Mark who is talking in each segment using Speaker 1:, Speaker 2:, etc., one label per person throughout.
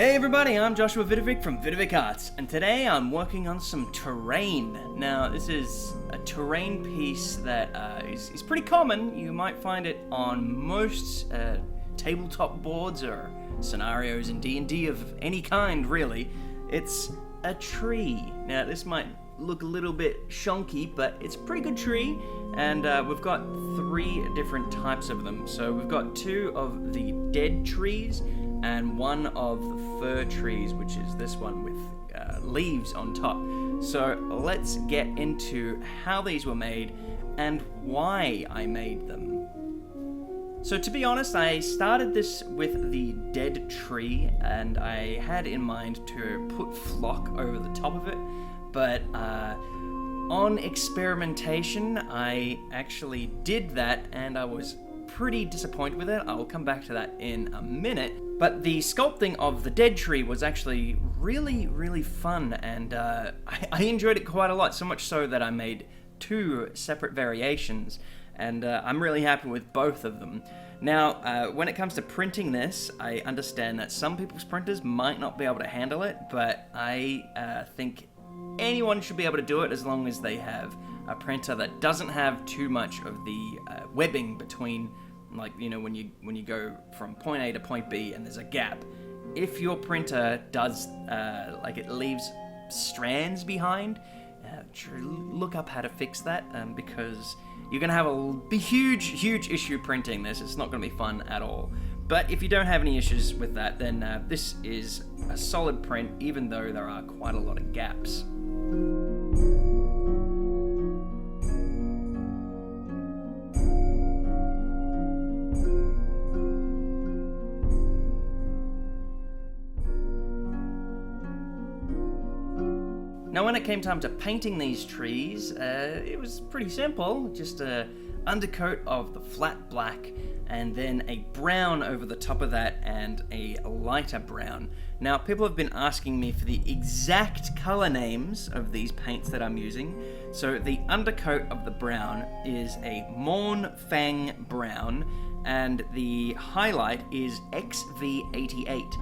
Speaker 1: Hey everybody, I'm Joshua Vidovic from Vidovic Arts, and today I'm working on some terrain. Now, this is a terrain piece that is pretty common. You might find it on most tabletop boards or scenarios in D&D of any kind, really. It's a tree. Now, this might look a little bit shonky, but it's a pretty good tree, and we've got 3 different types of them. So we've got 2 of the dead trees, and 1 of the fir trees, which is this one with leaves on top. So let's get into how these were made and why I made them. So to be honest, I started this with the dead tree, and I had in mind to put flock over the top of it, but on experimentation, I actually did that, and I was pretty disappointed with it. I'll come back to that in a minute. But the sculpting of the dead tree was actually really fun, and I enjoyed it quite a lot, so much so that I made 2 separate variations, and I'm really happy with both of them. Now, when it comes to printing this, I understand that some people's printers might not be able to handle it, but I think anyone should be able to do it as long as they have a printer that doesn't have too much of the webbing between, like, you know, when you go from point A to point B and there's a gap. If your printer does, like, it leaves strands behind, look up how to fix that, because you're going to have a huge issue printing this. It's not going to be fun at all. But if you don't have any issues with that, then this is a solid print, even though there are quite a lot of gaps. Now, when it came time to painting these trees, it was pretty simple. Just a undercoat of the flat black, and then a brown over the top of that, and a lighter brown. Now, people have been asking me for the exact color names of these paints that I'm using. So the undercoat of the brown is a Morn Fang brown, and the highlight is XV88.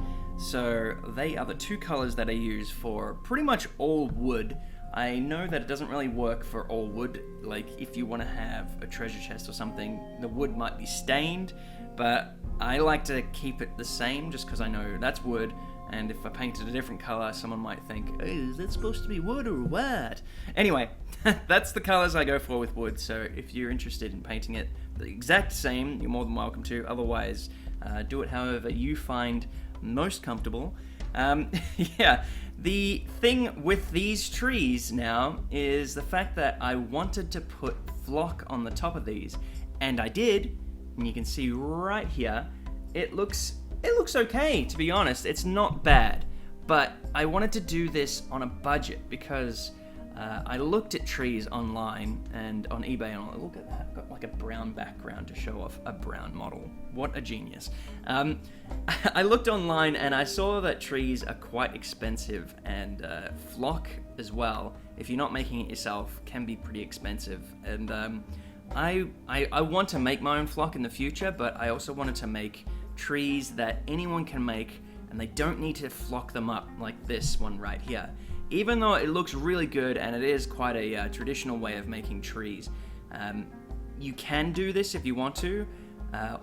Speaker 1: So they are the 2 colors that I use for pretty much all wood. I know that it doesn't really work for all wood. Like, if you want to have a treasure chest or something, the wood might be stained, but I like to keep it the same just because I know that's wood, and if I painted a different color, someone might think, oh, is that supposed to be wood or what? Anyway, that's the colors I go for with wood, so if you're interested in painting it the exact same, you're more than welcome to. Otherwise, do it however you find most comfortable. Yeah, the thing with these trees now is the fact that I wanted to put flock on the top of these, and I did, and you can see right here, it looks okay, to be honest. It's not bad, but I wanted to do this on a budget because I looked at trees online and on eBay, and look at that, I've got like a brown background to show off a brown model. What a genius. I looked online and I saw that trees are quite expensive, and flock as well, if you're not making it yourself, can be pretty expensive. And I want to make my own flock in the future, but I also wanted to make trees that anyone can make, and they don't need to flock them up like this one right here. Even though it looks really good and it is quite a traditional way of making trees, you can do this if you want to,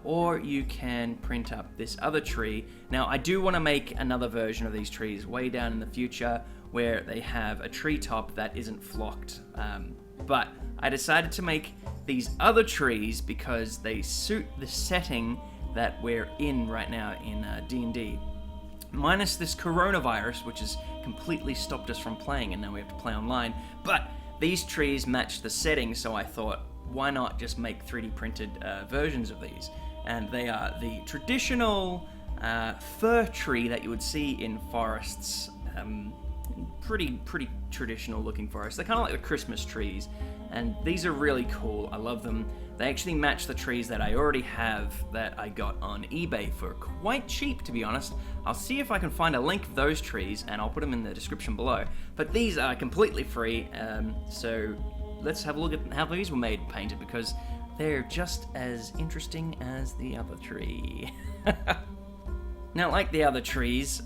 Speaker 1: or you can print up this other tree. Now, I do want to make another version of these trees way down in the future where they have a treetop that isn't flocked, but I decided to make these other trees because they suit the setting that we're in right now in D&D. Minus this coronavirus, which has completely stopped us from playing, and now we have to play online. But these trees match the setting, so I thought, why not just make 3D printed versions of these? And they are the traditional fir tree that you would see in forests. Pretty traditional looking forests. They're kind of like the Christmas trees, and these are really cool. I love them. They actually match the trees that I already have that I got on eBay for quite cheap, to be honest. I'll see if I can find a link of those trees, and I'll put them in the description below. But these are completely free, so let's have a look at how these were made and painted, because they're just as interesting as the other tree. Now, like the other trees,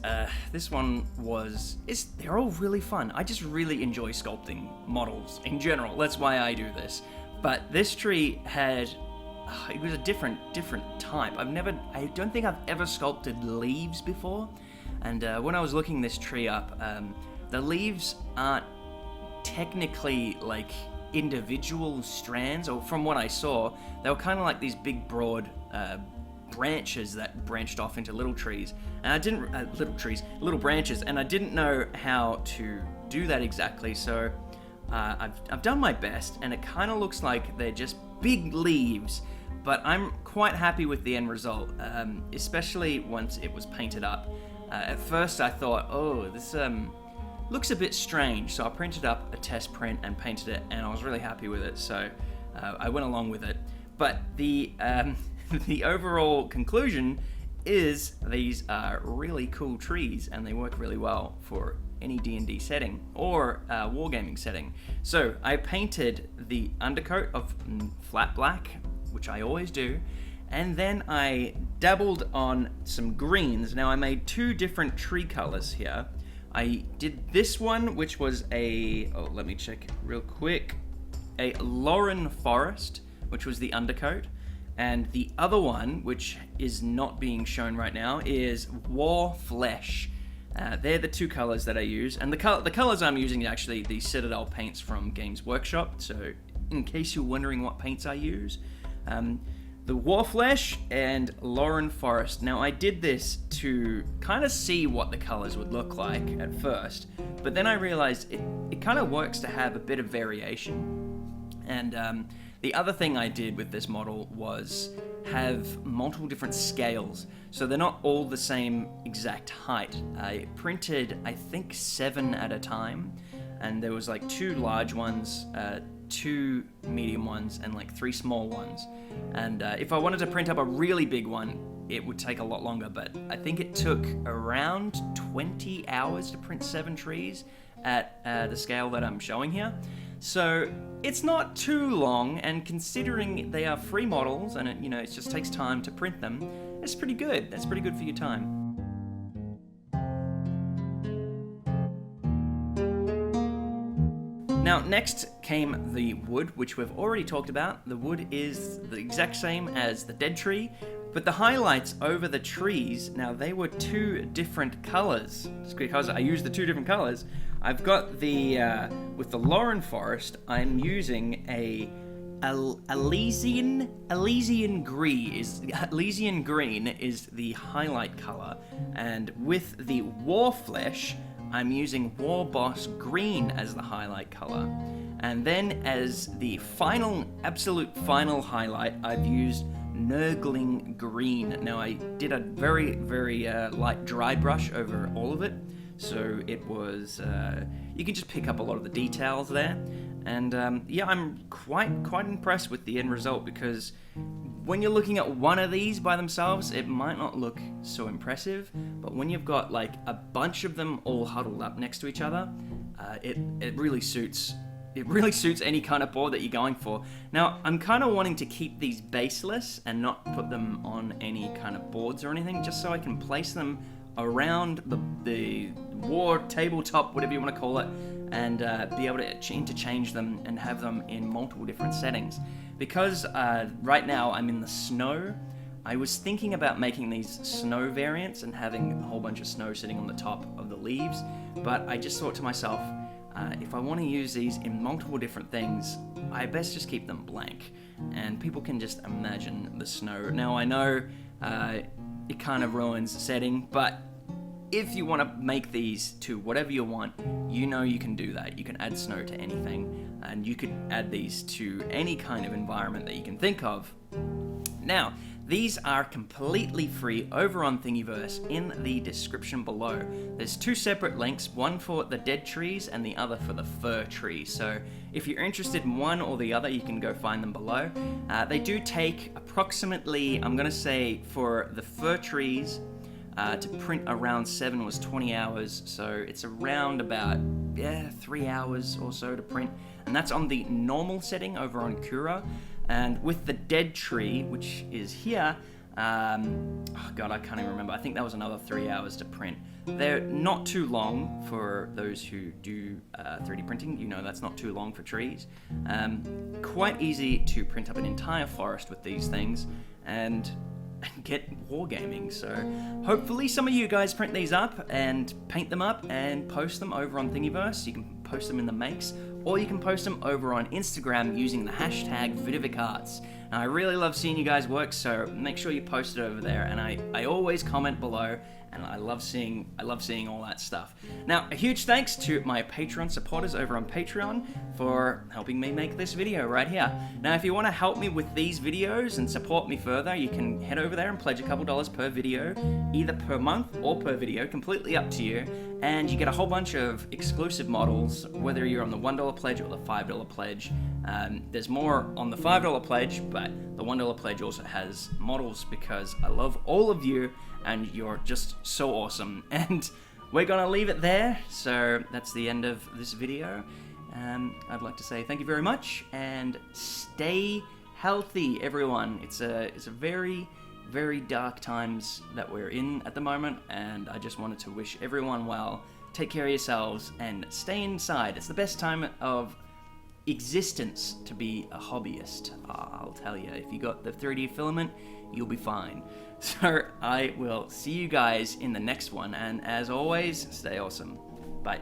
Speaker 1: this one they're all really fun. I just really enjoy sculpting models in general. That's why I do this. But this tree it was a different type. I don't think I've ever sculpted leaves before. And when I was looking this tree up, the leaves aren't technically like individual strands, or from what I saw, they were kind of like these big broad branches that branched off into little trees, and little branches, and I didn't know how to do that exactly. So I've done my best, and it kind of looks like they're just big leaves, but I'm quite happy with the end result, especially once it was painted up. At first I thought, oh, this looks a bit strange, so I printed up a test print and painted it, and I was really happy with it, so I went along with it. But the the overall conclusion is these are really cool trees, and they work really well for any D&D setting or wargaming setting. So I painted the undercoat of flat black, which I always do, and then I dabbled on some greens. Now I made two different tree colors here. I did this one, which was let me check real quick, a Lauren Forest, which was the undercoat. And the other one, which is not being shown right now, is War Flesh. They're the two colors that I use. And the colors I'm using are actually the Citadel paints from Games Workshop. So in case you're wondering what paints I use, the War Flesh and Lauren Forest. Now I did this to kind of see what the colors would look like at first, but then I realized it kind of works to have a bit of variation. And the other thing I did with this model was have multiple different scales, so they're not all the same exact height. I printed, I think, 7 at a time, and there was like 2 large ones, 2 medium ones, and like 3 small ones. And if I wanted to print up a really big one, it would take a lot longer, but I think it took around 20 hours to print 7 trees at the scale that I'm showing here. So it's not too long, and considering they are free models and it just takes time to print them, it's pretty good. That's pretty good for your time. Now, next came the wood, which we've already talked about. The wood is the exact same as the dead tree, but the highlights over the trees, now they were 2 different colors. Just because I used the 2 different colors, I've got with the Lauren Forest, I'm using Elysian green is the highlight color, and with the War Flesh, I'm using War Boss green as the highlight color. And then as the absolute final highlight, I've used Nurgling green. Now I did a very, very light dry brush over all of it, so it was, you can just pick up a lot of the details there. And I'm quite impressed with the end result, because when you're looking at one of these by themselves, it might not look so impressive, but when you've got like a bunch of them all huddled up next to each other, it really suits any kind of board that you're going for. Now, I'm kind of wanting to keep these baseless and not put them on any kind of boards or anything, just so I can place them around the war tabletop, whatever you want to call it, and be able to interchange them and have them in multiple different settings. Because right now I'm in the snow, I was thinking about making these snow variants and having a whole bunch of snow sitting on the top of the leaves, but I just thought to myself, if I want to use these in multiple different things, I best just keep them blank, and people can just imagine the snow. Now I know it kind of ruins the setting, but if you want to make these to whatever you want, you can do that. You can add snow to anything, and you could add these to any kind of environment that you can think of. Now, these are completely free over on Thingiverse in the description below. There's 2 separate links, one for the dead trees and the other for the fir tree. So if you're interested in one or the other, you can go find them below. They do take approximately, I'm going to say for the fir trees, to print around 7 was 20 hours, so it's around about 3 hours or so to print, and that's on the normal setting over on Cura. And with the dead tree, which is here, Oh God, I can't even remember. I think that was another 3 hours to print. They're not too long for those who do 3D printing. You know, that's not too long for trees. Quite easy to print up an entire forest with these things and get wargaming. So hopefully some of you guys print these up and paint them up and post them over on Thingiverse. You can post them in the makes, or you can post them over on Instagram using the hashtag VidiviCarts. And I really love seeing you guys work, so make sure you post it over there. And I always comment below, and I love seeing all that stuff. Now, a huge thanks to my Patreon supporters over on Patreon for helping me make this video right here. Now, if you want to help me with these videos and support me further, you can head over there and pledge a couple dollars per video, either per month or per video, completely up to you. And you get a whole bunch of exclusive models, whether you're on the $1 pledge or the $5 pledge. There's more on the $5 pledge, but the $1 pledge also has models because I love all of you and you're just so awesome. And we're gonna leave it there. So that's the end of this video. I'd like to say thank you very much and stay healthy, everyone. It's a very, very dark times that we're in at the moment, and I just wanted to wish everyone well. Take care of yourselves and stay inside. It's the best time of existence to be a hobbyist. I'll tell you, if you got the 3D filament, you'll be fine. So I will see you guys in the next one, and as always, stay awesome. Bye.